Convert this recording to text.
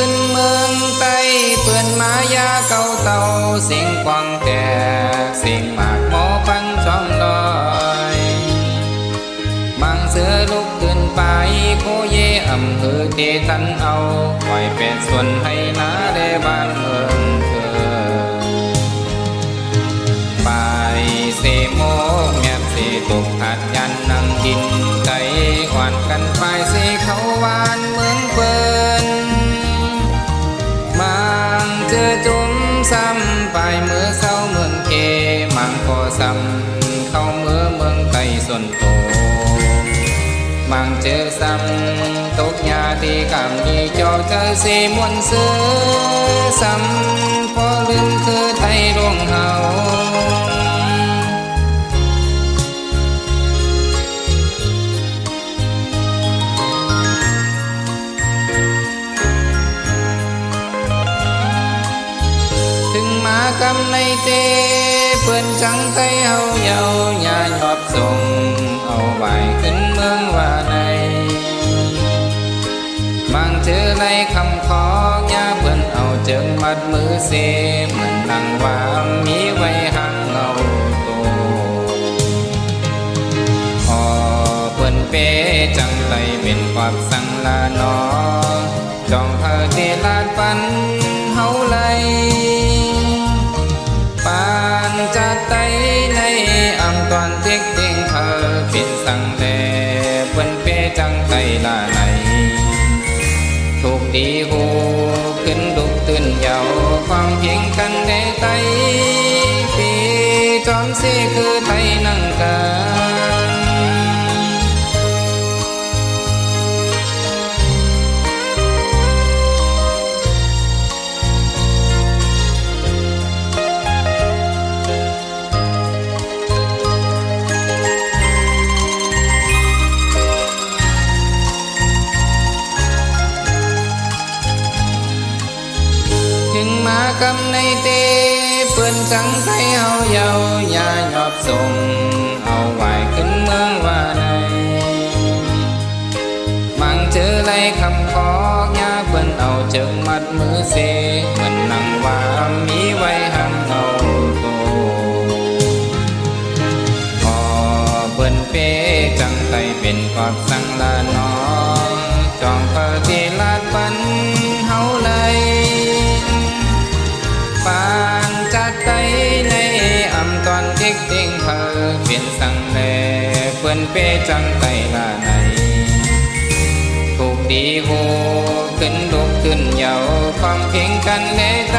ขึ้นเมืองใต้เปื่อนมายาเก่าเต่าเสียงกวางแต่เสียงหมากหมอพันช่อมลอยมังเสือลุกขึ้นไปโคเยอำเภอเตตันเอาปล่อยเป็ดส่วนให้นาได้บ้านเมืองเธอไปเสโมกแมบเสตกหัดยันนั่งกินไก่หวานกันไปเสเขาวานเมืองเปินมังเจอจุ่มซ้ำไปเมื่อเศร้าเมืองเกมังก็ซ้ำเข้าเมื่อเมืองไต้ส่วนโตมังเจอซ้ำตกยาตีกำดีจอเจอสีมวนเสือซ้ำพอลืมคือไทยดวงเฮาถึงมากำในเตเปื่อนจังไทยเฮาเยาอย่าหยอบส่งเอาไว้ขึ้นเมืองว่าในมังเจอในคำขอยาเปื่อนเอาเจิงมัดมือเสเหมือนนั่งว่ามีไว้ห่างเงาโตพอเปื่อนเป้จังไตเป็นความสังลานอจองเธอเทลาดปันเฮาไลปานจัดไตในอำตอนเต็กเต็งเธอเป็นสังแลเปิ้นเปจังไตลาไหนถูกดีหูขึ้นดุกตื่นเยาความเพียงกันได้ไตปีจอมเสคือไตนั่งกันถึงมากำในเตเปื่อนจังไทยเฮาเยาอย่าหยอบส่งเอาไว้ขึ้นเมืองว่าในมังเจอไรคำขอยาเปื่อนเอาเจิงมัดมือเสเหมือนนั่งว่ามีไว้ห่างเงาโตพอเปื่อนเป้จังไตเป็นกอดสังลาน้องจองเปิดที่ลาดปันเฮาเลยปานจัดไตในอำตอนเด็กเต็งเธอเปลี่ยนสังแลเปื่อนเป้จังไตลาไหนถูกดีหูขึ้นลุกขึ้นเยาความเพียงกันและไต